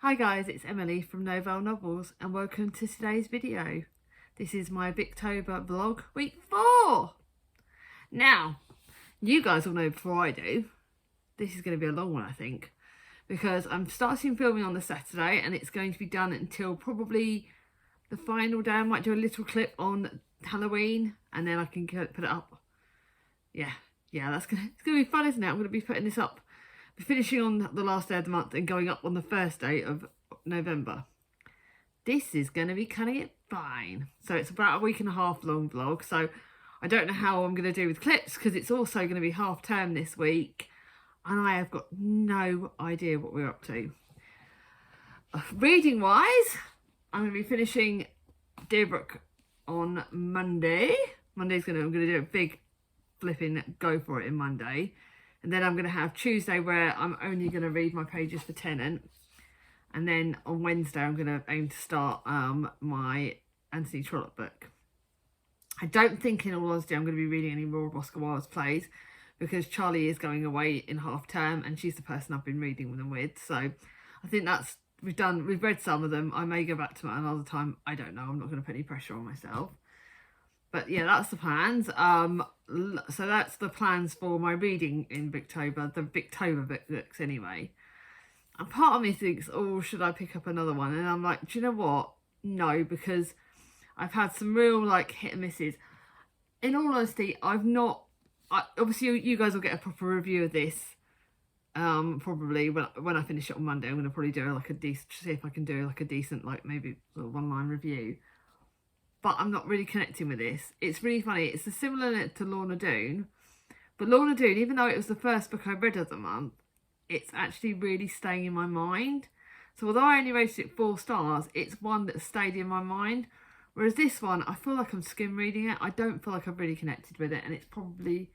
Hi guys, it's Emily from Novelle Novels and welcome to today's video. This is my Victober vlog week 4. Now, you guys will know before I do, this is going to be a long one I think, because I'm starting filming on the Saturday and it's going to be done until probably the final day. I might do a little clip on Halloween and then I can put it up. Yeah, it's gonna be fun, isn't it? I'm going to be putting this up, finishing on the last day of the month and going up on the first day of November. This is going to be cutting it fine. So it's about a week and a half long vlog. So I don't know how I'm going to do with clips because it's also going to be half term this week and I have got no idea what we're up to. Reading wise, I'm going to be finishing Deerbrook on Monday. I'm going to do a big flipping go for it in Monday. And then I'm going to have Tuesday where I'm only going to read my pages for Tennant. And then on Wednesday I'm going to aim to start my Anthony Trollope book. I don't think in all honesty I'm going to be reading any more of Oscar Wilde's plays because Charlie is going away in half term and she's the person I've been reading them with. So I think we've read some of them. I may go back to it another time. I don't know. I'm not going to put any pressure on myself. But yeah, that's the plans. So that's the plans for my reading in Victober, the Victober books anyway. And part of me thinks, oh, should I pick up another one? And I'm like, do you know what? No, because I've had some real like hit and misses. In all honesty, obviously you guys will get a proper review of this probably when I finish it on Monday. I'm going to probably do like see if I can do like a decent like maybe sort of one-line review. But I'm not really connecting with this. It's really funny. It's a similar to Lorna Doone. But Lorna Doone, even though it was the first book I read of the month, it's actually really staying in my mind. So although I only rated it 4 stars, it's one that stayed in my mind. Whereas this one, I feel like I'm skim reading it. I don't feel like I've really connected with it. And it's probably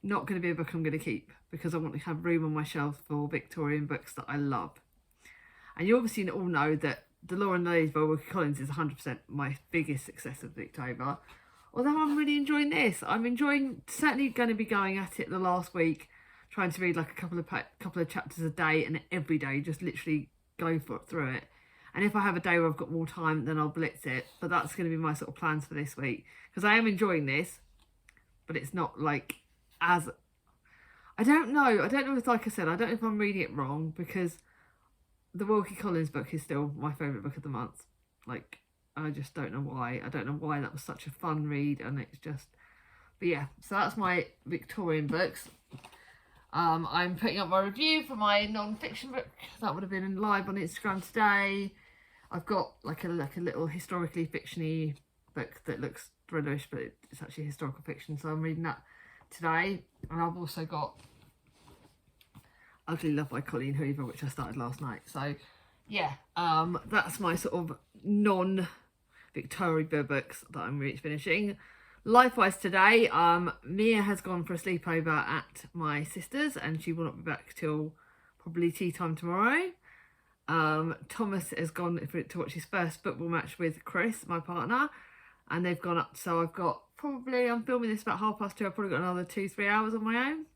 not going to be a book I'm going to keep because I want to have room on my shelf for Victorian books that I love. And you obviously all know that The Law and the Ladies by Wilkie Collins is 100% my biggest success of Victober. Although I'm really enjoying this. I'm certainly going to be going at it the last week, trying to read like a couple of chapters a day and every day, just literally go through it. And if I have a day where I've got more time, then I'll blitz it. But that's going to be my sort of plans for this week. Because I am enjoying this, but it's not like as... I don't know if, like I said, I don't know if I'm reading it wrong because the Wilkie Collins book is still my favourite book of the month. Like, I just don't know why. I don't know why that was such a fun read and it's just... But yeah, so that's my Victorian books. I'm putting up my review for my non-fiction book. That would have been live on Instagram today. I've got like a little historically fictiony book that looks thrillerish, but it's actually historical fiction. So I'm reading that today. And I've also got Ugly Love by Colleen Hoover, which I started last night. So yeah, that's my sort of non-Victoria books that I'm finishing. Life-wise today, Mia has gone for a sleepover at my sister's and she will not be back till probably tea time tomorrow. Thomas has gone to watch his first football match with Chris, my partner, and they've gone up. So I've got I'm filming this about 2:30. I've probably got another 2-3 hours on my own.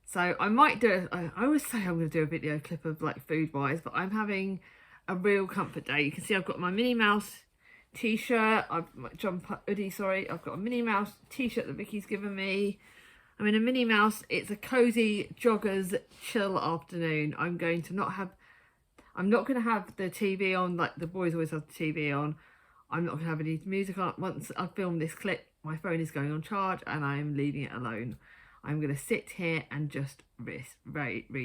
So I might do I always say I'm going to do a video clip of like food-wise, but I'm having a real comfort day. You can see I've got my Minnie Mouse t-shirt, I've got a Minnie Mouse t-shirt that Vicky's given me. I'm in a Minnie Mouse. It's a cozy joggers chill afternoon. I'm not going to have the TV on like the boys always have the TV on. I'm not going to have any music on. Once I've filmed this clip, my phone is going on charge and I am leaving it alone. I'm going to sit here and just read. But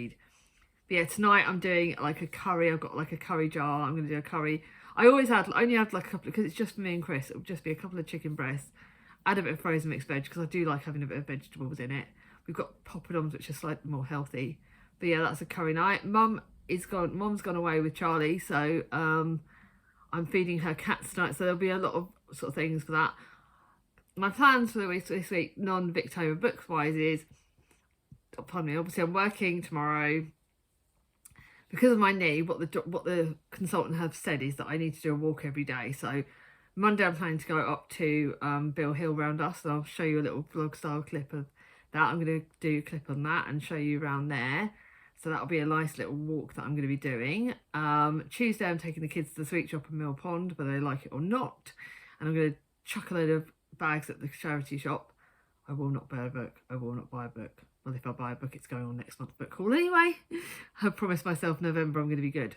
yeah, tonight I'm doing like a curry. I've got like a curry jar. I'm going to do a curry. I only had like a couple, because it's just for me and Chris. It'll just be a couple of chicken breasts. Add a bit of frozen mixed veg because I do like having a bit of vegetables in it. We've got poppadoms, which are slightly more healthy. But yeah, that's a curry night. Mom's gone away with Charlie, so I'm feeding her cats tonight. So there'll be a lot of sort of things for that. My plans for this week, non-Victober books wise, is, pardon me, obviously I'm working tomorrow. Because of my knee, what the consultant have said is that I need to do a walk every day. So Monday I'm planning to go up to Bill Hill round us, and I'll show you a little vlog style clip of that. I'm going to do a clip on that and show you around there. So that'll be a nice little walk that I'm going to be doing. Tuesday I'm taking the kids to the sweet shop in Mill Pond, whether they like it or not. And I'm going to chuck a load of bags at the charity shop. I will not buy a book. I will not buy a book. Well, if I buy a book, it's going on next month's book haul anyway. I promised myself November I'm going to be good.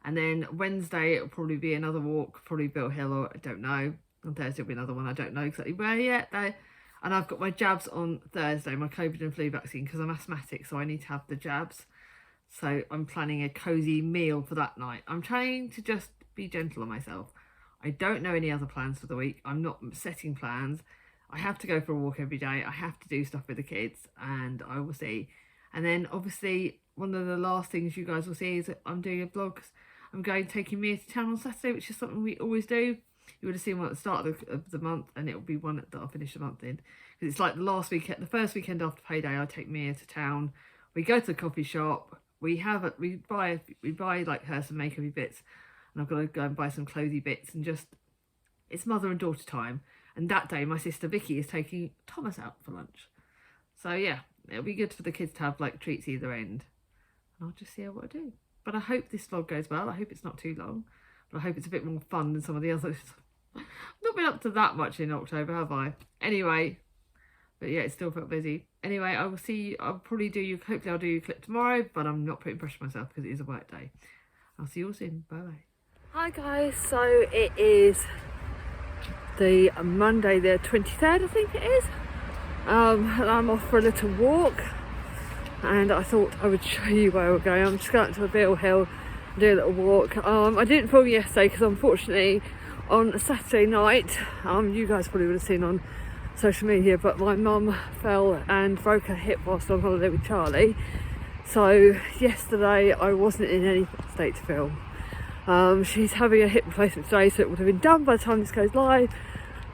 And then Wednesday it'll probably be another walk, probably Bill Hill, or I don't know. On Thursday it'll be another one. I don't know exactly where yet. And I've got my jabs on Thursday, my COVID and flu vaccine, because I'm asthmatic, so I need to have the jabs. So I'm planning a cosy meal for that night. I'm trying to just be gentle on myself. I don't know any other plans for the week. I'm not setting plans. I have to go for a walk every day. I have to do stuff with the kids, and I will see. And then obviously one of the last things you guys will see is that I'm doing a vlog. I'm taking Mia to town on Saturday, which is something we always do. You would have seen one at the start of the month, and it'll be one that I'll finish the month in. Because it's like the last weekend, the first weekend after payday, I take Mia to town. We go to the coffee shop. We buy like her some makeupy bits, and I've got to go and buy some clothy bits, and just, it's mother and daughter time. And that day my sister Vicky is taking Thomas out for lunch. So yeah, it'll be good for the kids to have like treats either end. And I'll just see what I do. But I hope this vlog goes well. I hope it's not too long. But I hope it's a bit more fun than some of the others. I've not been up to that much in October, have I? Anyway, but yeah, it still felt busy. Anyway, I will see you. Hopefully I'll do your clip tomorrow, but I'm not putting pressure on myself because it is a work day. I'll see you all soon. Bye bye. Hi guys, so it is the Monday the 23rd, I think it is. And I'm off for a little walk, and I thought I would show you where we're going. I'm just going to a Bill Hill and do a little walk. I didn't film yesterday because unfortunately on Saturday night, you guys probably would have seen on social media, but my mum fell and broke her hip whilst on holiday with Charlie. So yesterday I wasn't in any state to film. She's having a hip replacement today, so it would have been done by the time this goes live.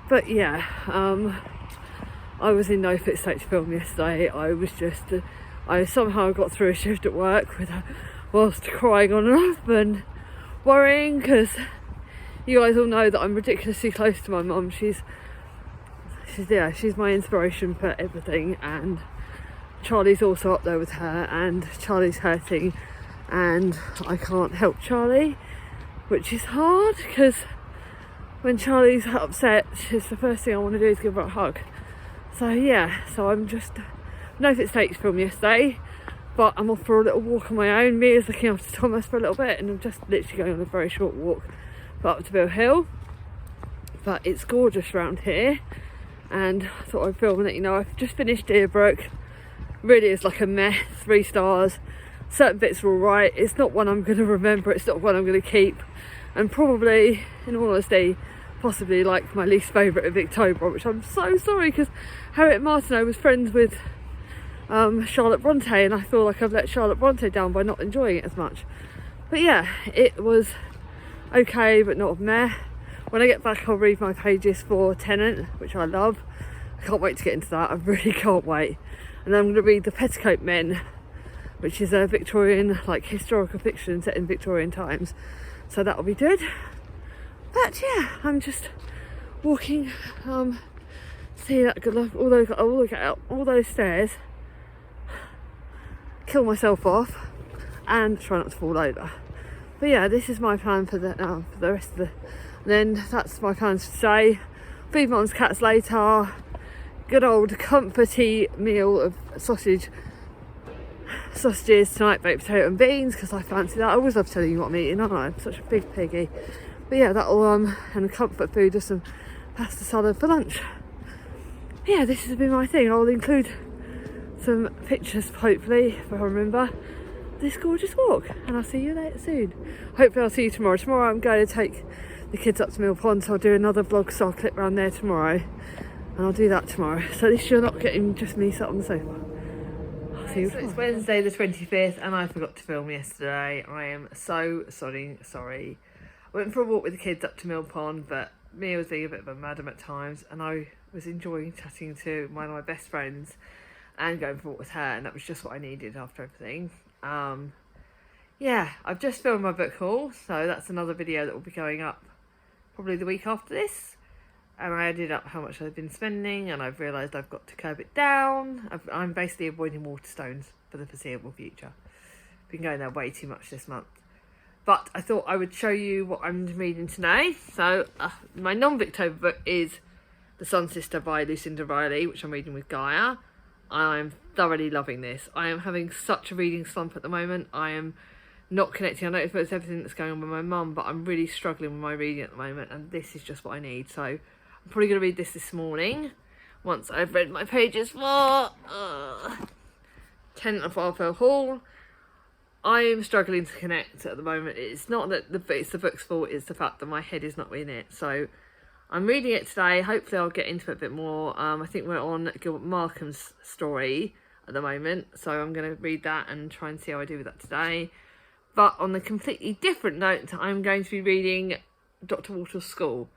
But yeah, I was in no fit state to film yesterday. I somehow got through a shift at work whilst crying on and off and worrying, because you guys all know that I'm ridiculously close to my mum. She's my inspiration for everything, and Charlie's also up there with her, and Charlie's hurting, and I can't help Charlie, which is hard because when Charlie's upset, it's the first thing I want to do is give her a hug. So yeah, so I'm just no fit state to film yesterday, but I'm off for a little walk on my own. Mia's looking after Thomas for a little bit, and I'm just literally going on a very short walk up to Bill Hill. But it's gorgeous around here, and I thought I'd film and let you know I've just finished Deerbrook. Really is like a mess, 3 stars. Certain bits are alright. It's not one I'm going to remember, it's not one I'm going to keep, and probably, in all honesty, possibly like my least favourite of Victober, which I'm so sorry, because Harriet Martineau was friends with Charlotte Bronte, and I feel like I've let Charlotte Bronte down by not enjoying it as much. But yeah, it was okay, but not a meh. When I get back, I'll read my pages for Tennant, which I love. I can't wait to get into that. I really can't wait. And then I'm going to read The Petticoat Men, which is a Victorian, like, historical fiction set in Victorian times. So that'll be good. But yeah, I'm just walking, see that good luck, all those stairs, kill myself off, and try not to fall over. But yeah, this is my plan for the rest of the. And then that's my plans for today. Feed Mum's cats later. Good old comforty meal of sausages tonight, baked potato and beans, because I fancy that. I always love telling you what I'm eating, aren't I? I'm such a big piggy. But yeah, that'll and comfort food, just some pasta salad for lunch. Yeah, this has been my thing. I'll include some pictures, hopefully, if I remember, this gorgeous walk, and I'll see you later soon. Hopefully I'll see you tomorrow. Tomorrow I'm going to take the kids up to Mill Pond, so I'll do another vlog style clip around there tomorrow, and I'll do that tomorrow, so at least you're not getting just me sat on the sofa. I'll see you tomorrow. It's Wednesday the 25th, and I forgot to film yesterday. I am so sorry. I went for a walk with the kids up to Mill Pond, but Mia was being a bit of a madam at times, and I was enjoying chatting to one of my best friends and going for a walk with her, and that was just what I needed after everything. Yeah, I've just filmed my book haul, so that's another video that will be going up probably the week after this, and I added up how much I've been spending, and I've realised I've got to curb it down. I'm basically avoiding Waterstones for the foreseeable future. Been going there way too much this month. But I thought I would show you what I'm reading today. So my non-Victober book is The Sun Sister by Lucinda Riley, which I'm reading with Gaia. I'm thoroughly loving this. I am having such a reading slump at the moment. I am not connecting. I know it's everything that's going on with my mum, but I'm really struggling with my reading at the moment, and this is just what I need. So I'm probably going to read this morning once I've read my pages for Tenant of Wildfell Hall. I am struggling to connect at the moment. It's not that it's the book's fault, it's the fact that my head is not in it. So I'm reading it today. Hopefully I'll get into it a bit more. I think we're on Gilbert Markham's story at the moment, so I'm going to read that and try and see how I do with that today. But on a completely different note, I'm going to be reading Dr. Walter's School.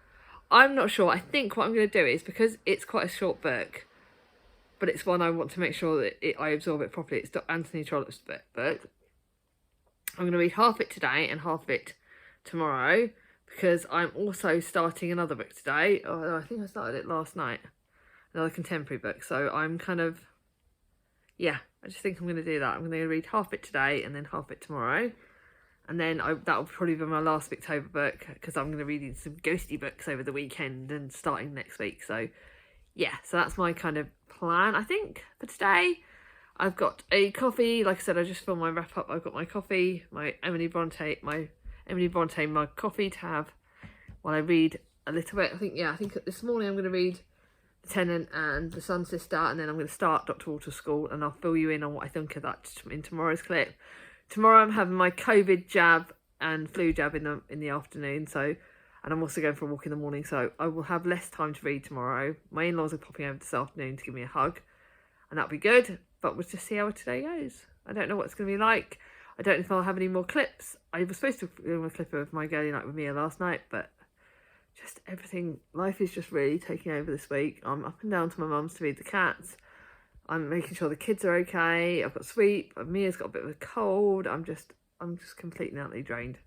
I'm not sure. I think what I'm going to do is, because it's quite a short book, but it's one I want to make sure that I absorb it properly. It's Anthony Trollope's book. I'm going to read half it today and half it tomorrow, because I'm also starting another book today. Oh, I think I started it last night. Another contemporary book. So I'm kind of, yeah, I just think I'm going to do that. I'm going to read half it today and then half it tomorrow. And then that'll probably be my last Victober book, because I'm going to read some ghosty books over the weekend and starting next week. So yeah, so that's my kind of plan, I think, for today. I've got a coffee. Like I said, I just filmed my wrap up. I've got my coffee, my Emily Bronte mug coffee to have while I read a little bit. I think this morning I'm going to read The Tenant and The Sun Sister, and then I'm going to start Dr. Walter's School, and I'll fill you in on what I think of that in tomorrow's clip. Tomorrow I'm having my COVID jab and flu jab in the afternoon, and I'm also going for a walk in the morning, so I will have less time to read tomorrow. My in-laws are popping over this afternoon to give me a hug, and that'll be good. But we'll just see how today goes. I don't know what it's going to be like. I don't know if I'll have any more clips. I was supposed to film a clip of my girly night with Mia last night, but just everything, life is just really taking over this week. I'm up and down to my mum's to feed the cats. I'm making sure the kids are okay. I've got sweep. Mia's got a bit of a cold. I'm just completely and utterly drained.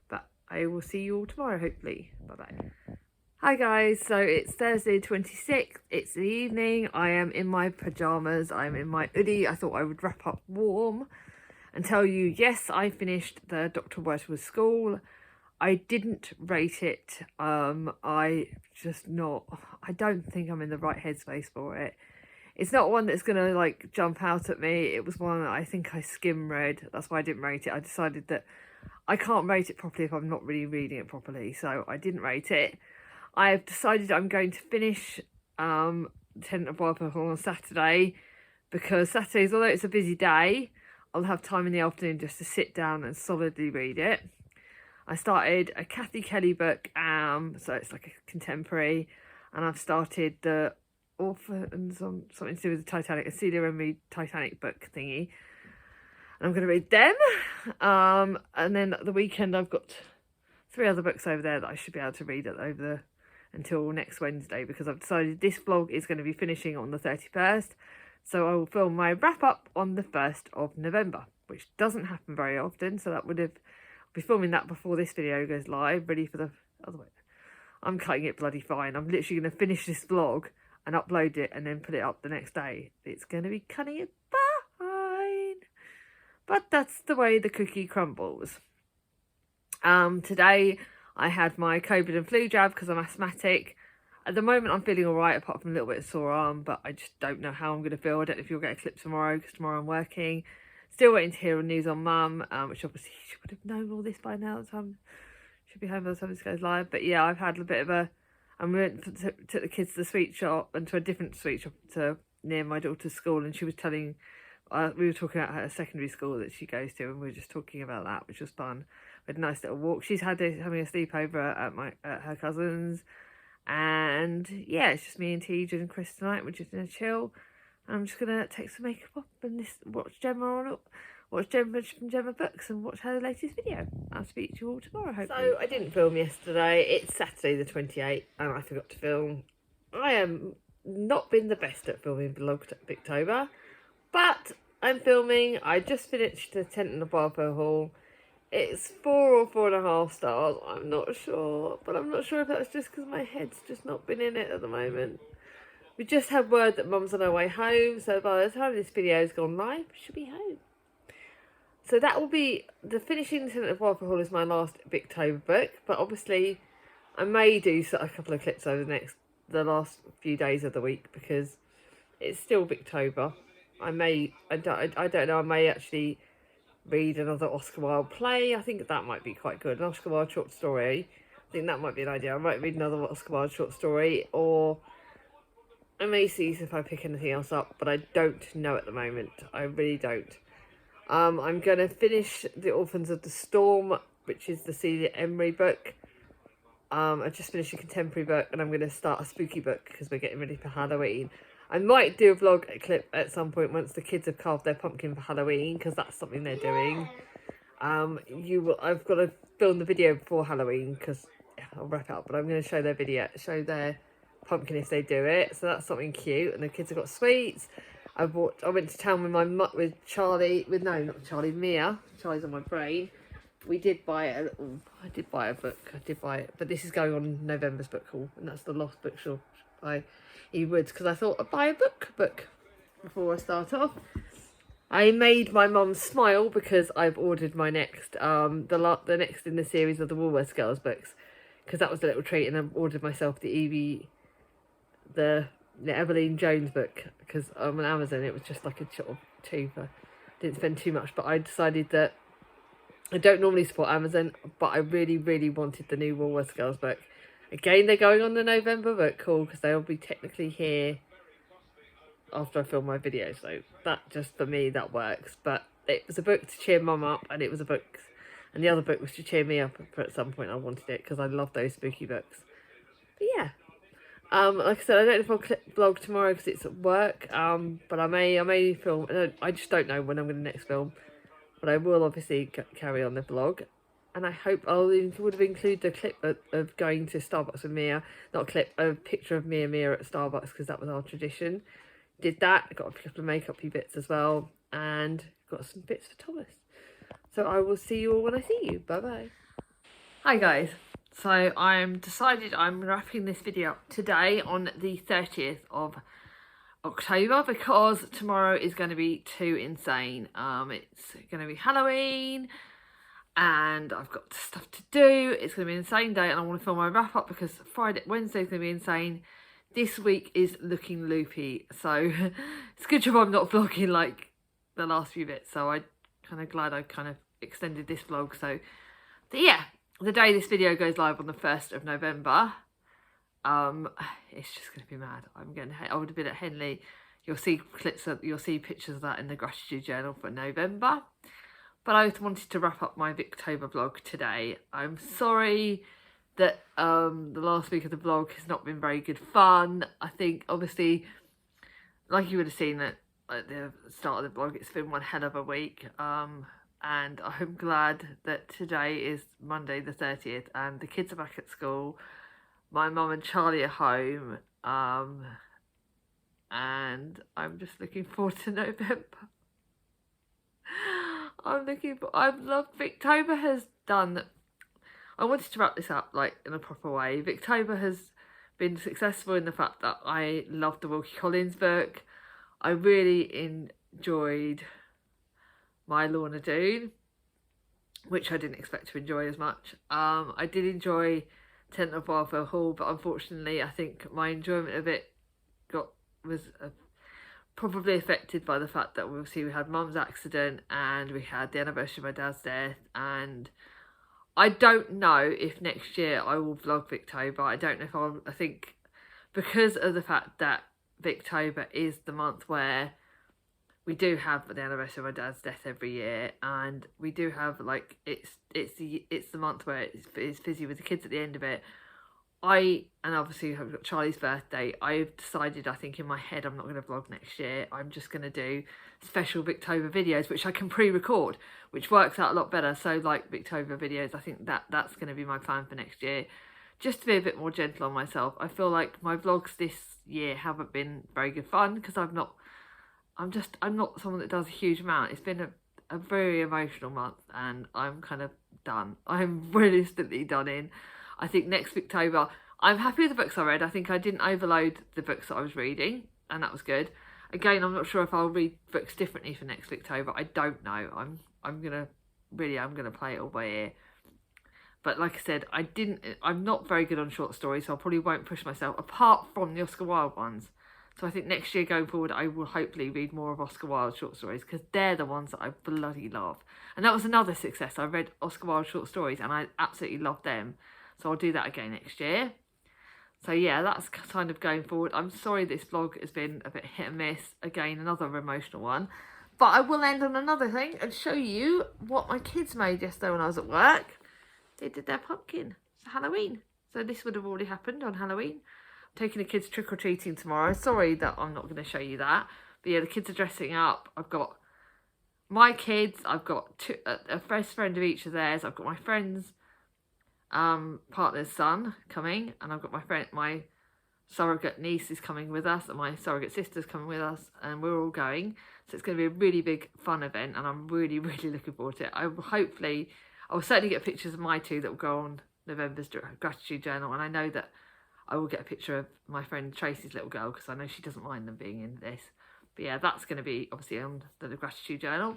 But I will see you all tomorrow, hopefully. Bye-bye. Hi guys, so it's Thursday 26th, it's the evening, I am in my pyjamas, I'm in my hoodie. I thought I would wrap up warm and tell you, yes, I finished the Dr. Walter's School. I didn't rate it, I don't think I'm in the right headspace for it. It's not one that's going to like jump out at me. It was one that I think I skim read, that's why I didn't rate it. I decided that I can't rate it properly if I'm not really reading it properly, so I didn't rate it. I have decided I'm going to finish Tenant of Wildfell Hall on Saturday, because Saturdays, although it's a busy day, I'll have time in the afternoon just to sit down and solidly read it. I started a Kathy Kelly book, so it's like a contemporary, and I've started the Orphans on something to do with the Titanic, a Celia Emery Titanic book thingy, and I'm going to read them. And then at the weekend I've got 3 other books over there that I should be able to read until next Wednesday, because I've decided this vlog is going to be finishing on the 31st, so I will film my wrap up on the 1st of November, which doesn't happen very often, so I'll be filming that before this video goes live, ready for the other way. I'm cutting it bloody fine. I'm literally going to finish this vlog and upload it and then put it up the next day. It's going to be cutting it fine, but that's the way the cookie crumbles. Today I had my COVID and flu jab because I'm asthmatic. At the moment I'm feeling alright, apart from a little bit of sore arm, but I just don't know how I'm going to feel. I don't know if you'll get a clip tomorrow, because tomorrow I'm working. Still waiting to hear news on Mum, which obviously she would have known all this by now. Should be home by the time this goes live. But yeah, I've had a bit of a... I took the kids to the sweet shop, and to a different sweet shop near my daughter's school, and she was telling... we were talking about her secondary school that she goes to, and we were just talking about that, which was fun. We had a nice little walk. She's having a sleepover at her cousin's, and yeah, it's just me and TJ and Chris tonight. We're just gonna chill. And I'm just gonna take some makeup off and watch Gemma from Gemma Books and watch her latest video. I'll speak to you all tomorrow, hopefully. So I didn't film yesterday. It's Saturday the 28th, and I forgot to film. I am not been the best at filming vlog Victober, but I'm filming. I just finished the Tenant of Wildfell Hall. It's 4 or 4.5 stars. I'm not sure, but I'm not sure if that's just because my head's just not been in it at the moment. We just had word that Mum's on her way home, so by the time this video's gone live, she'll be home. So that will be the finishing Tenant of Wildfire Hall is my last Victober book, but obviously I may do a couple of clips over the last few days of the week because it's still Victober. I don't know, I may actually read another Oscar Wilde play. I think that might be quite good. An Oscar Wilde short story. I think that might be an idea. I might read another Oscar Wilde short story, or I may see if I pick anything else up, but I don't know at the moment. I really don't. I'm going to finish The Orphans of the Storm, which is the Celia Emery book. I just finished a contemporary book, and I'm going to start a spooky book because we're getting ready for Halloween. I might do a vlog clip at some point once the kids have carved their pumpkin for Halloween, because that's something they're doing. I've got to film the video before Halloween because I'll wrap it up, but I'm going to show their pumpkin if they do it. So that's something cute, and the kids have got sweets. I went to town with Mia. Charlie's on my brain. We did buy I did buy a book. But this is going on November's book haul, and that's the Lost Bookshop by E. Woods, because I thought I'd buy a book before I start off. I made my mum smile because I've ordered my next, the next in the series of the Woolworths Girls books, because that was a little treat, and I've ordered myself the Evelyn Jones book, because on Amazon it was just like a sort of cheaper. Didn't spend too much, but I decided that I don't normally support Amazon, but I really, really wanted the new Woolworths Girls book. Again, they're going on the November book haul because they'll be technically here after I film my video, so that just for me that works. But it was a book to cheer mum up, and it was a book, and the other book was to cheer me up. At some point I wanted it because I love those spooky books. But yeah, like I said, I don't know if I'll vlog tomorrow because it's at work. But I may film. I just don't know when I'm going to next film, but I will obviously carry on the vlog. And I hope would have included a clip of going to Starbucks with Mia. Not a clip, a picture of me and Mia at Starbucks, because that was our tradition. Did that. I got a couple of makeup-y bits as well. And got some bits for Thomas. So I will see you all when I see you. Bye-bye. Hi guys. So I'm wrapping this video up today on the 30th of October, because tomorrow is going to be too insane. It's going to be Halloween, and I've got stuff to do. It's going to be an insane day, and I want to film my wrap up because Wednesday's going to be insane. This week is looking loopy, so it's a good job I'm not vlogging like the last few bits. So I'm kind of glad I kind of extended this vlog. So yeah, the day this video goes live on the 1st of November, it's just going to be mad. I would have been at Henley. You'll see pictures of that in the gratitude journal for November. But I wanted to wrap up my Victober vlog today. I'm sorry that the last week of the vlog has not been very good fun. I think, obviously, like you would have seen at the start of the vlog, it's been one hell of a week. And I'm glad that today is Monday the 30th and the kids are back at school. My mum and Charlie are home. And I'm just looking forward to November. I've loved Victober has done. I wanted to wrap this up like in a proper way. Victober has been successful in the fact that I loved the Wilkie Collins book. I really enjoyed My Lorna Doone, which I didn't expect to enjoy as much. I did enjoy Tenant of Wildfire Hall, but unfortunately I think my enjoyment of it was probably affected by the fact that obviously we had Mum's accident and we had the anniversary of my dad's death, and I don't know if next year I will vlog Victober. I don't know if I think because of the fact that Victober is the month where we do have the anniversary of my dad's death every year, and we do have like it's the month where it's busy with the kids at the end of it. And obviously I've got Charlie's birthday. I've decided, I think in my head, I'm not going to vlog next year. I'm just going to do special Victober videos, which I can pre-record, which works out a lot better. So like Victober videos, I think that's going to be my plan for next year. Just to be a bit more gentle on myself. I feel like my vlogs this year haven't been very good fun because I'm not someone that does a huge amount. It's been a very emotional month and I'm kind of done. I'm realistically done in. I think next Victober, I'm happy with the books I read. I think I didn't overload the books that I was reading, and that was good. Again, I'm not sure if I'll read books differently for next Victober. I don't know. I'm gonna play it all by ear. But like I said, I'm not very good on short stories, so I probably won't push myself, apart from the Oscar Wilde ones. So I think next year going forward, I will hopefully read more of Oscar Wilde short stories, because they're the ones that I bloody love. And that was another success. I read Oscar Wilde short stories and I absolutely loved them. So I'll do that again next year. So yeah, that's kind of going forward. I'm sorry this vlog has been a bit hit and miss. Again, another emotional one. But I will end on another thing and show you what my kids made yesterday when I was at work. They did their pumpkin for Halloween. So this would have already happened on Halloween. I'm taking the kids trick-or-treating tomorrow. Sorry that I'm not going to show you that. But yeah, the kids are dressing up. I've got my kids. I've got a best friend of each of theirs. I've got my friend's partner's son coming. And I've got my surrogate niece is coming with us. And my surrogate sister's coming with us. And we're all going. So it's going to be a really big fun event. And I'm really, really looking forward to it. I will certainly get pictures of my two that will go on November's gratitude journal, and I know that I will get a picture of my friend Tracy's little girl, because I know she doesn't mind them being in this. But yeah, that's going to be obviously on the gratitude journal.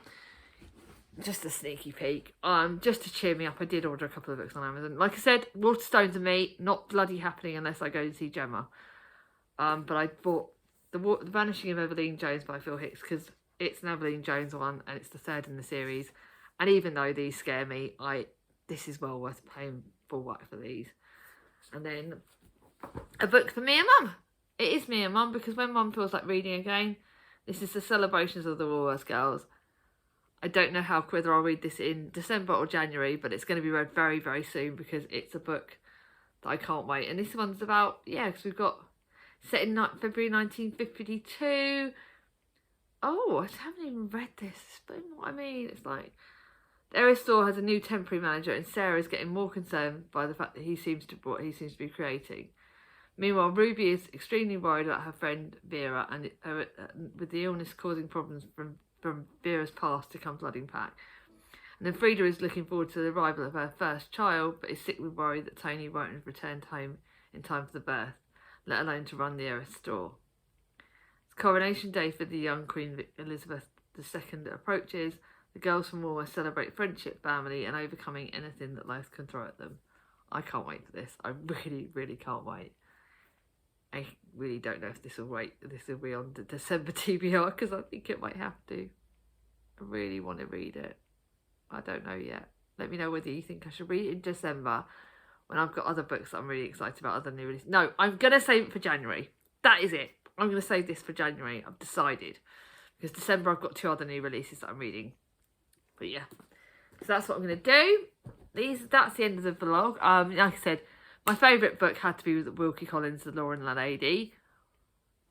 Just a sneaky peek. Just to cheer me up, I did order a couple of books on Amazon. Like I said, Waterstones and Me, not bloody happening unless I go and see Gemma. But I bought the Vanishing of Evelyn Jones by Phil Hicks, because it's an Evelyn Jones one and it's the third in the series. And even though these scare me, this is well worth paying full whack for these. And then a book for me and Mum. It is me and Mum, because when Mum feels like reading again, this is the Celebrations of the Woolworths Girls. I don't know whether I'll read this in December or January, but it's going to be read very, very soon, because it's a book that I can't wait. And this one's about, because we've got set in February 1952. Oh, I haven't even read this, but you know what I mean? It's like, the area store has a new temporary manager, and Sarah is getting more concerned by the fact that he seems to be creating. Meanwhile, Ruby is extremely worried about her friend Vera, and with the illness causing problems from Vera's past to come flooding back. And then Frida is looking forward to the arrival of her first child, but is sick with worry that Tony won't have returned home in time for the birth, let alone to run the heiress store. As coronation day for the young Queen Elizabeth II approaches, the girls from Woolworths celebrate friendship, family, and overcoming anything that life can throw at them. I can't wait for this. I really, really can't wait. I really don't know if this will be on the December TBR, because I think it might have to. I really want to read it. I don't know yet. Let me know whether you think I should read it in December, when I've got other books that I'm really excited about, other new releases. No, I'm going to save it for January. That is it. I'm going to save this for January. I've decided. Because December I've got 2 other new releases that I'm reading. But yeah, so that's what I'm going to do. That's the end of the vlog. Like I said, my favourite book had to be Wilkie Collins' The Law and the Lady.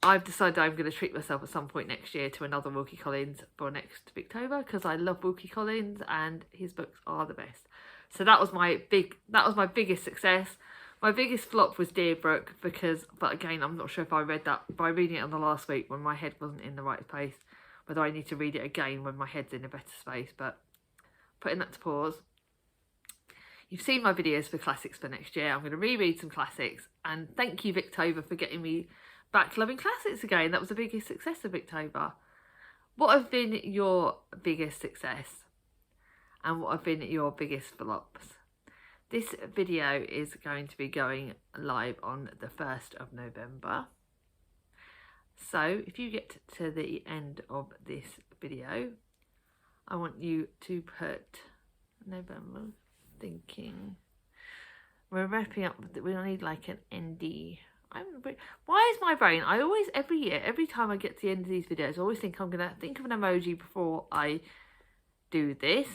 I've decided I'm going to treat myself at some point next year to another Wilkie Collins for next Victober, because I love Wilkie Collins and his books are the best. So that was my biggest success. My biggest flop was Deerbrook, but again, I'm not sure if I read that by reading it on the last week when my head wasn't in the right place, whether I need to read it again when my head's in a better space. But putting that to pause. You've seen my videos for classics for next year. I'm going to reread some classics, and thank you Victober for getting me back loving classics again. That was the biggest success of Victober. What have been your biggest success, and what have been your biggest flops? This video is going to be going live on the 1st of November. So if you get to the end of this video, I want you to put November, thinking we're wrapping up, we don't need like an ND. Why is my brain, I always, every year, every time I get to the end of these videos, I always think I'm going to think of an emoji before I do this.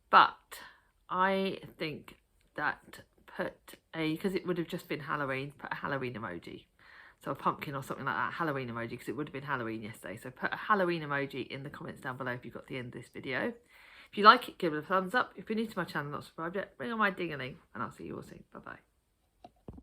But I think that because it would have just been Halloween, put a Halloween emoji. So a pumpkin or something like that, Halloween emoji, because it would have been Halloween yesterday. So put a Halloween emoji in the comments down below if you got to the end of this video. If you like it, give it a thumbs up. If you're new to my channel and not subscribed yet, ring on my ding-a-ling, and I'll see you all soon. Bye-bye.